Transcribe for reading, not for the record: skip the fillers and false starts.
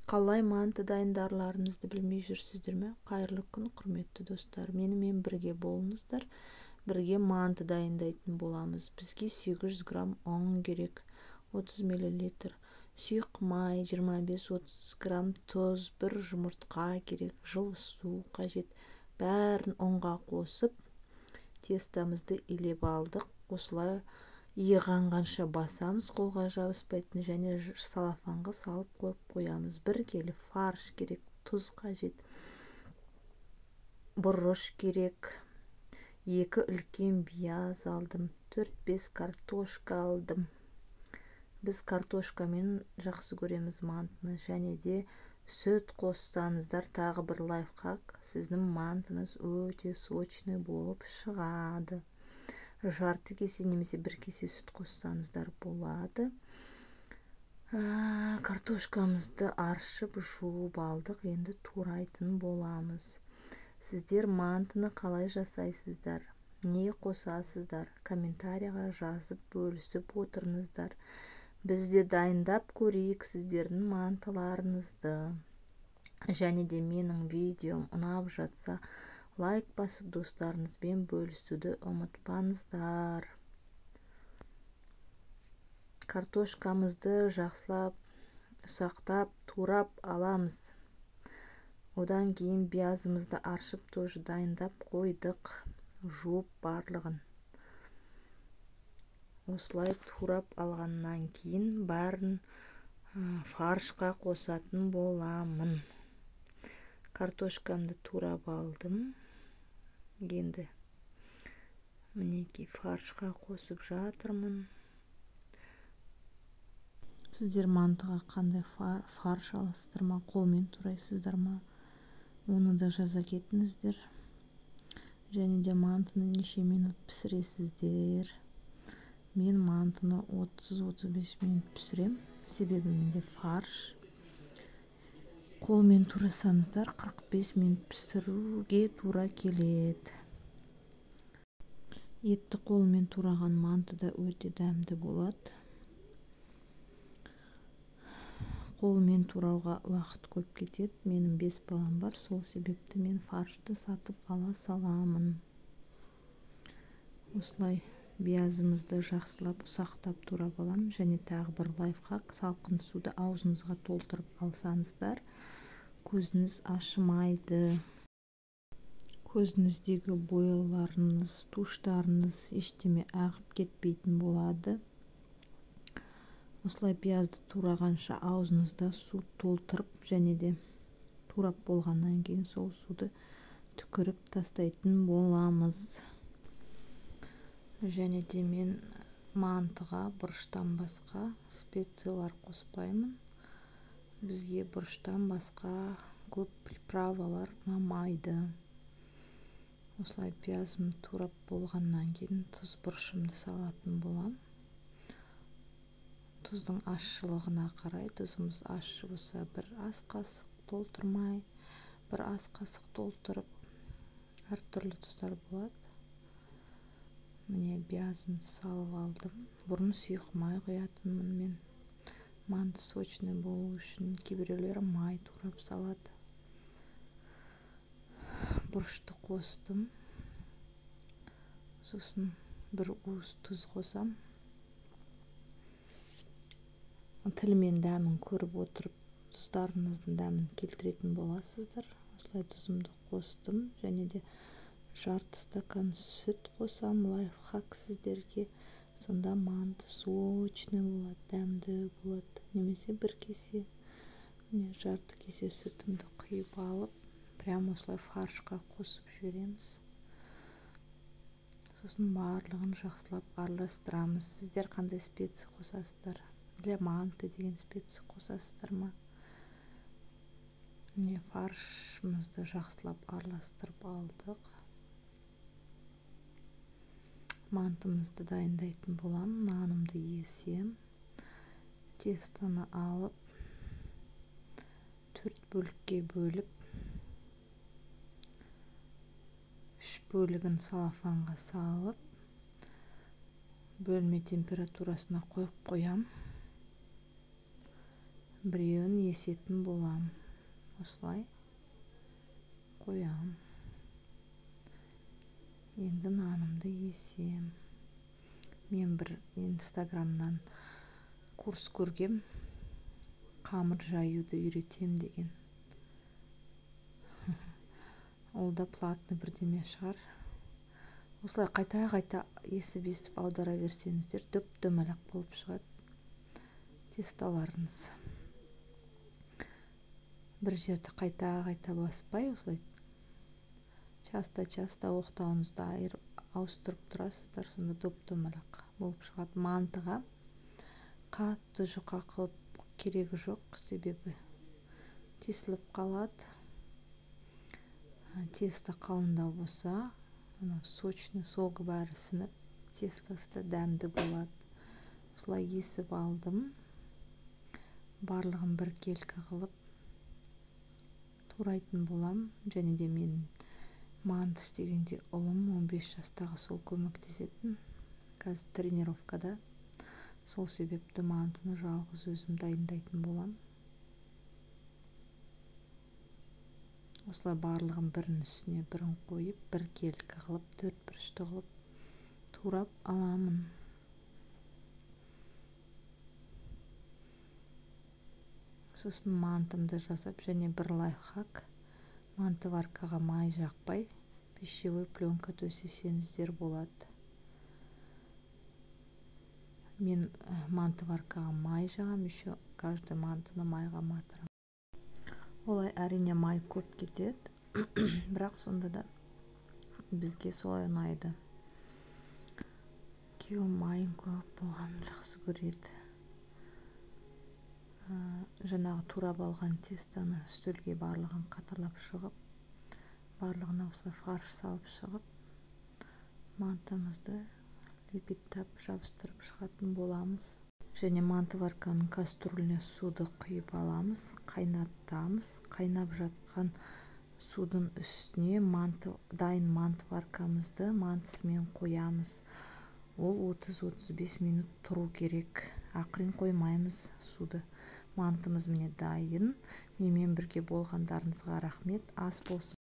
Қалай манты дайындарларыңызды білмей жүрсіздер ме? Қайырлы күн, құрметті достар. Менімен бірге болыңыздар. Бірге манты дайындайтын боламыз. Бізге 800 грамм ұн керек, 30 мл. Сұйық май, 25-30 грамм тұз, бір жұмыртқа керек, жылы су қажет. Бәрін ұнға қосып, тестамызды илеп алдық. Осылай иығанғанша басамыз, қолға жабыспайтын, және салафанға салып қойып қоямыз. 1 келі фарш керек, тұз қажет, бұрыш керек, 2 үлкен пияз алдым, 4-5 картошка алдым. Біз картошкамен жақсы көреміз мантыны, және де сүт қоссаңыздар, тағы бір лайфхак, сіздің мантыңыз өте сочный болып шығады. Жарты кесе немесе 1 кесе сүт қоссаңыздар болады. Картошкамызды аршып, жуып алдық, енді турайтын боламыз. Сіздер мантыны қалай жасайсыздар? Не қосасыздар? Комментарияға жазып бөлісіп отырыңыздар. Бізде дайындап көрейік сіздердің мантыларыңызды. Және де менің видеом ұнап жатса, лайк басып достарыңызбен бөлісуді ұмытпаңыздар. Картошкамызды жақсылап, ұсақтап, турап аламыз. Одан кейін пиязымызды аршып тоже дайындап қойдық, жуып барлығын. Осылай турап алғаннан кейін бәрін фаршқа қосатын боламын. Картошкамды турап алдым. Енді мінекей фаршқа қосып жатырмын. Сіздер мантыға қандай фарш аласыздар ма, қолмен турайсыздар ма? Оны да жаза кетіңіздер. Және де мантыны неше минут пісіресіздер? Мен мантыны 30-35 минут пісірем. Себебі менде фарш. Қолмен турасаңыздар 45 минут пісіруге тура келеді. Етті қолмен тураған манты да өте дәмді болады. Қолмен турауға уақыт көп кетеді. Менің 5 балам бар, сол себепті мен фаршты сатып ала саламын. Осылай пиязымызды жақсылап ұсақтап турап аламын. Және тағы бір лайфхак, салқын суды аузыңызға толтырып алсаңыздар, көзіңіз ашымайды. Көзіңіздегі бояуларыңыз, туштарыңыз ештеме ағып кетпейтін болады. Осылай пиязды турағанша аузыңызда су толтырып, және де турап болғаннан кейін сол суды түкіріп тастайтын боламыз. Және де мен мантыға бұрыштан басқа специялар қоспаймын. Бізге бұрыштан басқа көп приправалар ұнамайды. Осылай пиязымды турап болғаннан кейін тұз бұрышымды салатын болам. Тұздың ащылығына қарай, тұзымыз ащы болса, 1 ас қасық толтырмай, 1 ас қасық толтырып, әртүрлі тұздар болады. Міне пиязымды салып алдым. Бұрын сұйық май құятынмын мен. Манты сочный болу үшін, кейбіреулер май турап салады. Бұрышты қостым. Сосын 1 уыс тұз қосам. Тілмен дәмін көріп отырып, тұздарыңыздың дәмін келтіретін боласыздар. Осылай тұзымды қостым, және де жарты стакан сүт қосам. Лайфхак сіздерге. Сонда манты сочный болады, дәмді болады. Немесе 1 кесе, жарты кесе сүтімді құйып алып, прям осылай фаршқа қосып жібереміз. Сосын барлығын жақсылап араластырамыз. Сіздер қандай специя қосасыздар? Для манты деген специя қосасыздар ма? Фаршымызды жақсылап араластырып алдық. Мантымызды дайындайтын болам. Нанымды есем. Тестаны алып, 4 бөлікке бөліп, 3 бөлігін салафанға салып, бөлме температурасына қойып қоям. біреуін есетін болам. Осылай қоям. Енді нанымды есем. Мен бір инстаграмнан курс көргем, қамыр жаюды үйретем деген. Ол да платный бірдеме шығар. Осылай қайта есіп аудара берсеңіздер, дөп-дөмалақ болып шығады тесталарыңыз. Бір жерді қайта баспай, осылай часто оқтауыңызды ауыстырып тұрасыздар, сонда дөп-дөмалақ болып шығады. Мантыға қатты жұқа қылып керегі жоқ, себебі тесіліп қалады. Тесто қалыңдау болса, сочный соғы бәрі сініп, тестосы да дәмді болады. Осылай есіп алдым. Барлығын бір келкі қылып турайтын болам. Және де мен манты істегенде ұлым 15 жастағы сол көмектесетін. Қазір тренировкада. Сол себепті мантыны жалғыз өзім дайындайтын болам. Осылай барлығын бірінің үстіне бірін қойып, бір келкі қылып, 4 бұрышты қылып турап аламын. Сосын мантымды жасап, және бір лайфхак, мантываркаға май жақпай, пищевой пленка төсесеңіздер болады. Мен мантываркаға май жағам, еще каждый мантыны майға матырам. Олай әрине май көп кетеді, бірақ сонда да бізге солай ұнайды. Күйеуім майын көп болғанын жақсы көреді. Жаңағы турап алған тестоны үстелге барлығын қатарлап шығып, барлығына осылай фарш салып шығып, мантымызды лепеттап жабыстырып шығатын боламыз. Және мантыварканың кастрюліне суды құйып аламыз, қайнатамыз. Қайнап жатқан судың үстіне дайын мантываркамызды мантысымен қоямыз. Ол 30-35 минут тұру керек. Ақырын қоймаймыз суды. Мантымыз міне дайын. Менімен бірге болғандарыңызға рахмет. Ас болсын.